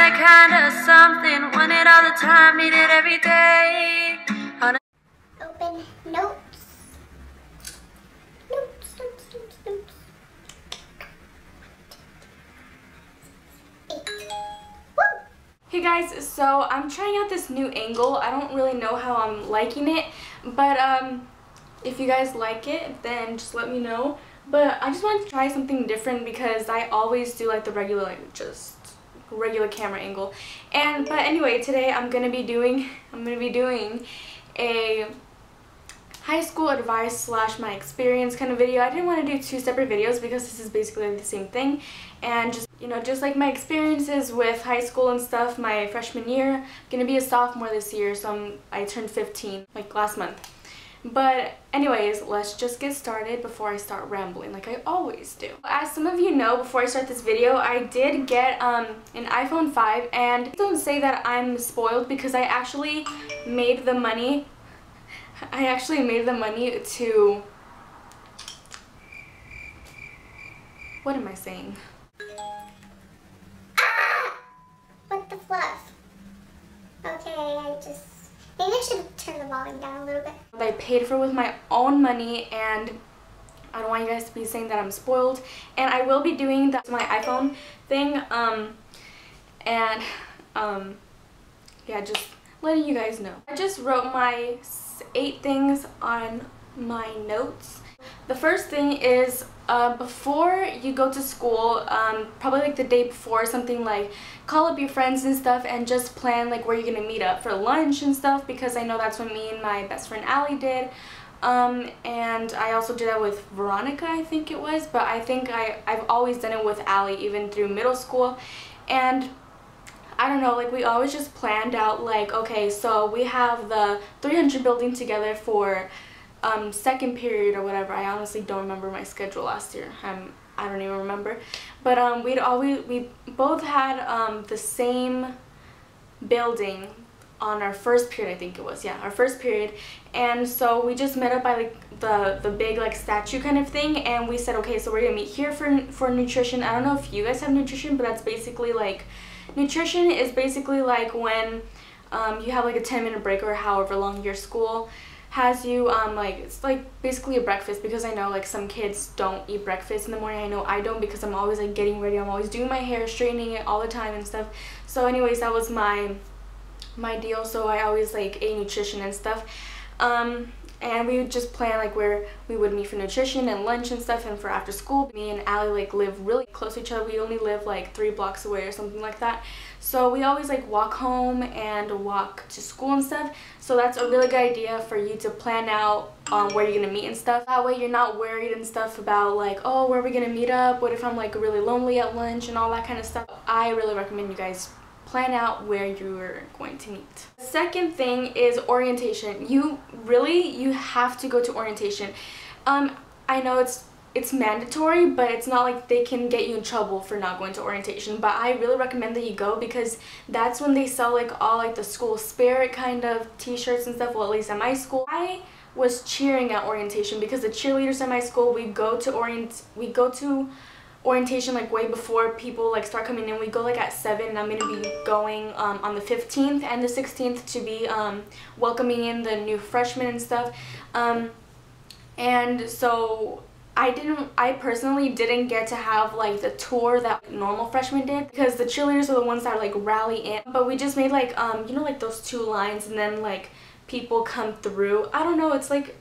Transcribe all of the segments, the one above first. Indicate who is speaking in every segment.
Speaker 1: that kind of something. Want it all the time, need it every day.
Speaker 2: Open notes. Notes.
Speaker 3: Hey guys, so I'm trying out this new angle. I don't really know how I'm liking it, but if you guys like it, then just let me know. But I just wanted to try something different because I always do like the regular, like just regular camera angle. But anyway, today I'm gonna be doing a high school advice / my experience kind of video. I didn't want to do two separate videos because this is basically the same thing, and just, you know, just like my experiences with high school and stuff. My freshman year, I'm gonna be a sophomore this year, so I turned 15 like last month. But anyways, let's just get started before I start rambling like I always do. As some of you know, before I start this video, I did get an iPhone 5, and don't say that I'm spoiled because I actually made the money. To, what am I saying?
Speaker 2: What the fluff? Okay, maybe I should turn the volume down a little bit.
Speaker 3: I paid for with my own money, and I don't want you guys to be saying that I'm spoiled. And I will be doing my iPhone thing, yeah, just letting you guys know. I just wrote my 8 things on my notes. The first thing is, before you go to school, probably like the day before, something like call up your friends and stuff and just plan like where you're gonna meet up for lunch and stuff, because I know that's what me and my best friend Allie did. And I also did that with Veronica, I think it was, but I think I've always done it with Allie even through middle school. And I don't know, like we always just planned out like, okay, so we have the 300 building together for second period or whatever. I honestly don't remember my schedule last year. I don't even remember. But we both had the same building on our first period, I think it was. Yeah, our first period. And so we just met up by like the big like statue kind of thing, and we said, okay, so we're gonna meet here for nutrition. I don't know if you guys have nutrition, but that's basically like, nutrition is basically like when you have like a 10-minute break or however long your school has you, like it's like basically a breakfast, because I know like some kids don't eat breakfast in the morning. I know I don't, because I'm always like getting ready, I'm always doing my hair, straightening it all the time and stuff. So anyways, that was my deal. So I always like ate nutrition and stuff, and we would just plan like where we would meet for nutrition and lunch and stuff, and for after school. Me and Allie like live really close to each other. We only live like 3 blocks away or something like that. So we always like walk home and walk to school and stuff. So that's a really good idea for you to plan out where you're gonna meet and stuff. That way you're not worried and stuff about like, oh, where are we gonna meet up? What if I'm like really lonely at lunch and all that kind of stuff. I really recommend you guys plan out where you're going to meet. The second thing is orientation. You have to go to orientation. I know it's mandatory, but it's not like they can get you in trouble for not going to orientation. But I really recommend that you go, because that's when they sell like all like the school spirit kind of t-shirts and stuff. Well, at least at my school, I was cheering at orientation because the cheerleaders at my school, we go to orientation like way before people like start coming in. We go like at 7, and I'm gonna be going on the 15th and the 16th to be welcoming in the new freshmen and stuff. And so I personally didn't get to have like the tour that normal freshmen did, because the cheerleaders are the ones that like rally in. But we just made like you know, like those 2 lines, and then like people come through. I don't know, it's like,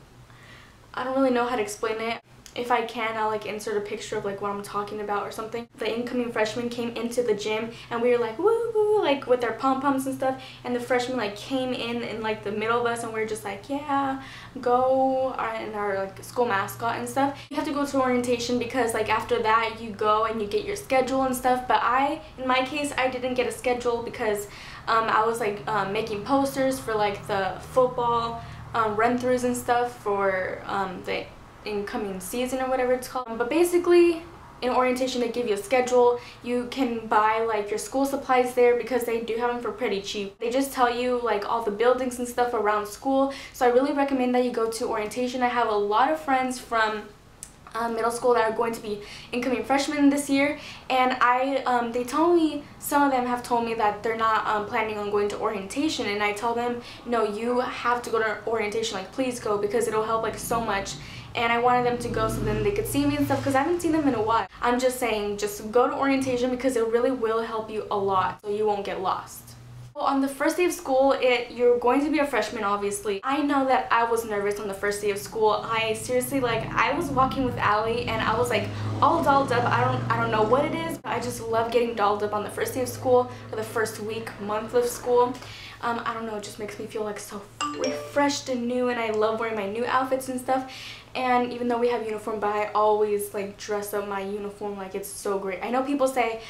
Speaker 3: I don't really know how to explain it. If I can, I'll like insert a picture of like what I'm talking about or something. The incoming freshmen came into the gym, and we were like woo woo, like with their pom-poms and stuff, and the freshmen like came in like the middle of us, and we were just like, yeah, go, and our like school mascot and stuff. You have to go to orientation because like after that you go and you get your schedule and stuff. But in my case, I didn't get a schedule because I was like making posters for like the football run-throughs and stuff for the incoming season or whatever it's called. But basically in orientation they give you a schedule. You can buy like your school supplies there because they do have them for pretty cheap. They just tell you like all the buildings and stuff around school. So I really recommend that you go to orientation. I have a lot of friends from middle school that are going to be incoming freshmen this year, and they told me, some of them have told me that they're not planning on going to orientation, and I tell them, no, you have to go to orientation, like please go, because it'll help like so much. And I wanted them to go so then they could see me and stuff, because I haven't seen them in a while. I'm just saying, just go to orientation because it really will help you a lot, so you won't get lost. Well, on the first day of school, you're going to be a freshman, obviously. I know that I was nervous on the first day of school. I seriously, like, I was walking with Allie and I was like all dolled up. I don't know what it is, but I just love getting dolled up on the first day of school, or the first month of school. I don't know, it just makes me feel like so refreshed and new, and I love wearing my new outfits and stuff. And even though we have uniform, but I always like dress up my uniform like it's so great. I know people say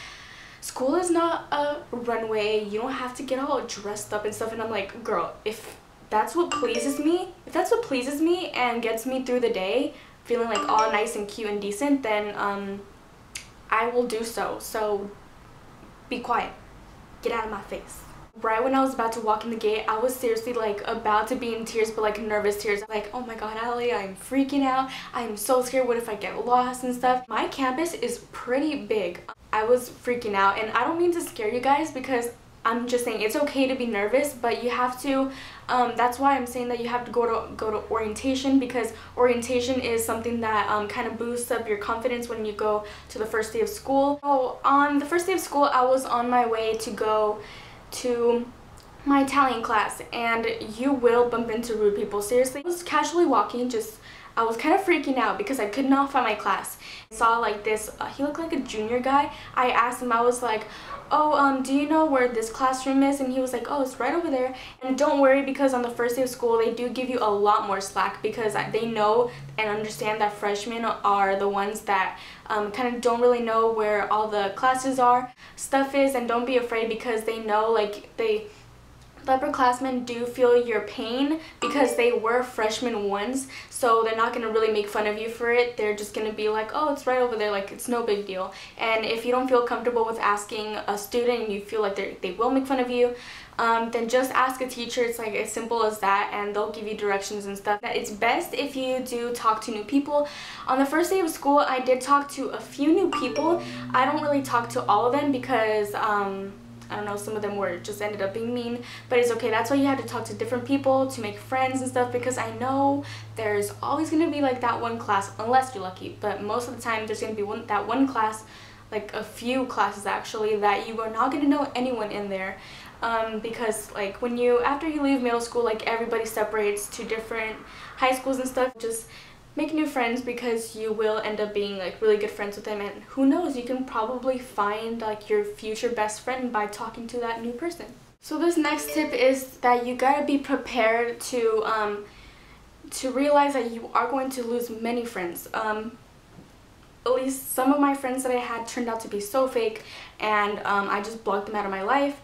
Speaker 3: school is not a runway, you don't have to get all dressed up and stuff, and I'm like, girl, if that's what pleases me and gets me through the day feeling like all nice and cute and decent, then I will do so. So be quiet, get out of my face. Right when I was about to walk in the gate, I was seriously like about to be in tears, but like nervous tears. Like, oh my god, Allie, I'm freaking out. I'm so scared. What if I get lost and stuff? My campus is pretty big. I was freaking out, and I don't mean to scare you guys, because I'm just saying it's okay to be nervous, but you have to, that's why I'm saying that you have to go to orientation, because orientation is something that kind of boosts up your confidence when you go to the first day of school. So on the first day of school, I was on my way to go to my Italian class, and you will bump into rude people. Seriously, I was casually walking, I was kind of freaking out because I could not find my class. I saw like this, he looked like a junior guy. I asked him, I was like, oh, do you know where this classroom is? And he was like, oh, it's right over there. And don't worry, because on the first day of school, they do give you a lot more slack, because they know and understand that freshmen are the ones that kind of don't really know where all the classes stuff is, and don't be afraid, because they know, like, the upperclassmen do feel your pain because they were freshmen once, so they're not going to really make fun of you for it. They're just going to be like, oh, it's right over there, like it's no big deal. And if you don't feel comfortable with asking a student and you feel like they will make fun of you, then just ask a teacher. It's like as simple as that, and they'll give you directions and stuff. It's best if you do talk to new people. On the first day of school, I did talk to a few new people. I don't really talk to all of them because I don't know, some of them just ended up being mean, but it's okay. That's why you have to talk to different people to make friends and stuff, because I know there's always going to be like that one class, unless you're lucky, but most of the time there's going to be that one class, like a few classes actually, that you are not going to know anyone in there, because like after you leave middle school, like everybody separates to different high schools and stuff. Just make new friends, because you will end up being like really good friends with them, and who knows, you can probably find like your future best friend by talking to that new person. So this next tip is that you gotta be prepared to realize that you are going to lose many friends. At least some of my friends that I had turned out to be so fake, and I just blocked them out of my life.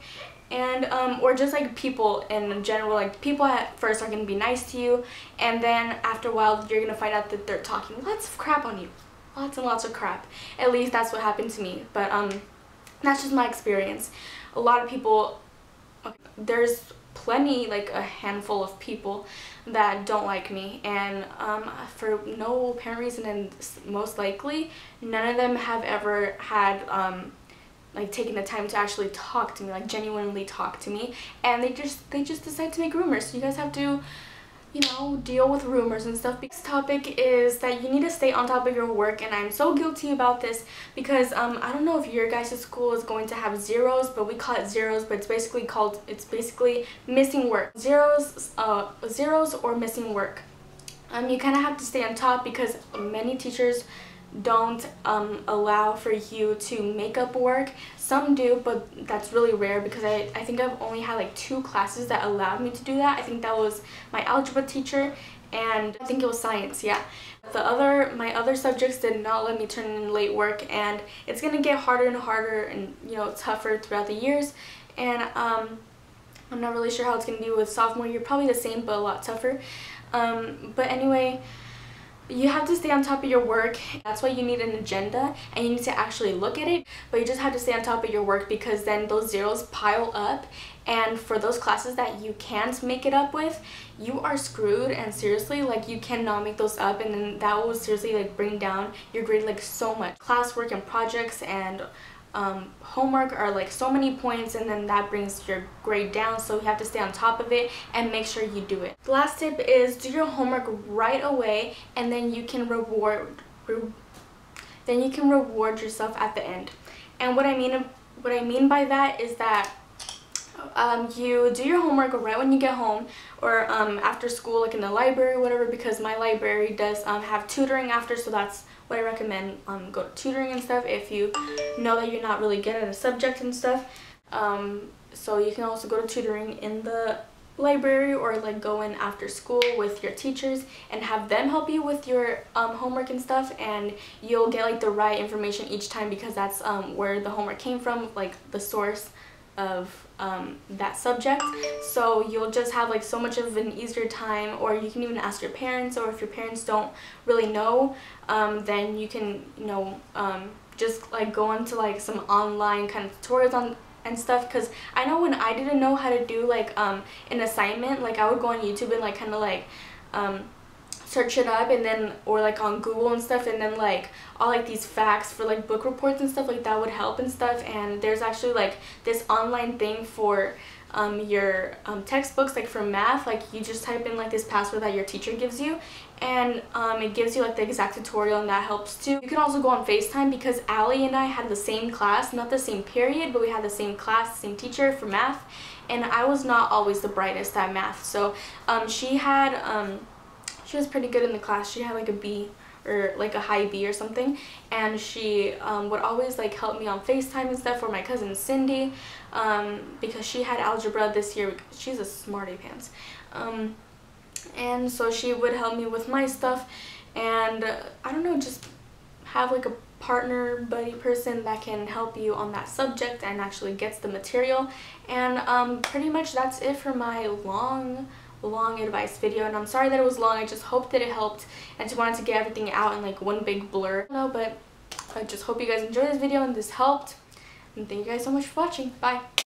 Speaker 3: And or just like people in general, like people at first are going to be nice to you, and then after a while you're going to find out that they're talking lots of crap on you, lots and lots of crap. At least that's what happened to me, but that's just my experience. A lot of people, there's plenty, like a handful of people that don't like me, and for no apparent reason, and most likely none of them have ever had like taking the time to actually talk to me, like genuinely talk to me, and they just decide to make rumors. So you guys have to, you know, deal with rumors and stuff. Next topic is that you need to stay on top of your work, and I'm so guilty about this, because I don't know if your guys' school is going to have zeros, but we call it zeros, but it's basically missing work. Zeros or missing work. You kind of have to stay on top, because many teachers don't allow for you to make up work. Some do, but that's really rare, because I think I've only had like 2 classes that allowed me to do that. I think that was my algebra teacher, and I think it was science, yeah. My other subjects did not let me turn in late work, and it's gonna get harder and harder, and you know, tougher throughout the years. And I'm not really sure how it's gonna be with sophomore year. Probably the same, but a lot tougher. But anyway, You have to stay on top of your work. That's why you need an agenda and you need to actually look at it, but you just have to stay on top of your work because then those zeros pile up, and for those classes that you can't make it up with, you are screwed. And seriously, like, you cannot make those up, and then that will seriously like bring down your grade like so much. Classwork and projects and homework are like so many points, and then that brings your grade down, so you have to stay on top of it and make sure you do it. The last tip is do your homework right away, and then you can reward yourself at the end. And what I mean by that is that you do your homework right when you get home, or after school, like in the library or whatever, because my library does have tutoring after, so that's what I recommend. Go to tutoring and stuff if you know that you're not really good at a subject and stuff. So you can also go to tutoring in the library, or like go in after school with your teachers and have them help you with your homework and stuff, and you'll get like the right information each time, because that's where the homework came from, like the source of that subject. So you'll just have like so much of an easier time. Or you can even ask your parents, or if your parents don't really know, then you can, you know, just like go into like some online kind of tutorials on and stuff, because I know when I didn't know how to do like an assignment, like I would go on YouTube and like kind of like search it up, and then, or like on Google and stuff, and then like all like these facts for like book reports and stuff like that would help and stuff. And there's actually like this online thing for your textbooks, like for math. Like you just type in like this password that your teacher gives you, and it gives you like the exact tutorial, and that helps too. You can also go on FaceTime, because Allie and I had the same class, not the same period, but we had the same class, same teacher for math, and I was not always the brightest at math. So she was pretty good in the class. She had like a B, or like a high B or something, and she would always like help me on FaceTime and stuff, for my cousin Cindy, because she had algebra this year. She's a smarty pants, and so she would help me with my stuff. And I don't know, just have like a partner, buddy person that can help you on that subject and actually gets the material. And pretty much that's it for my long advice video, and I'm sorry that it was long. I just hope that it helped, and just wanted to get everything out in like one big blur. No, but I just hope you guys enjoyed this video and this helped, and thank you guys so much for watching. Bye.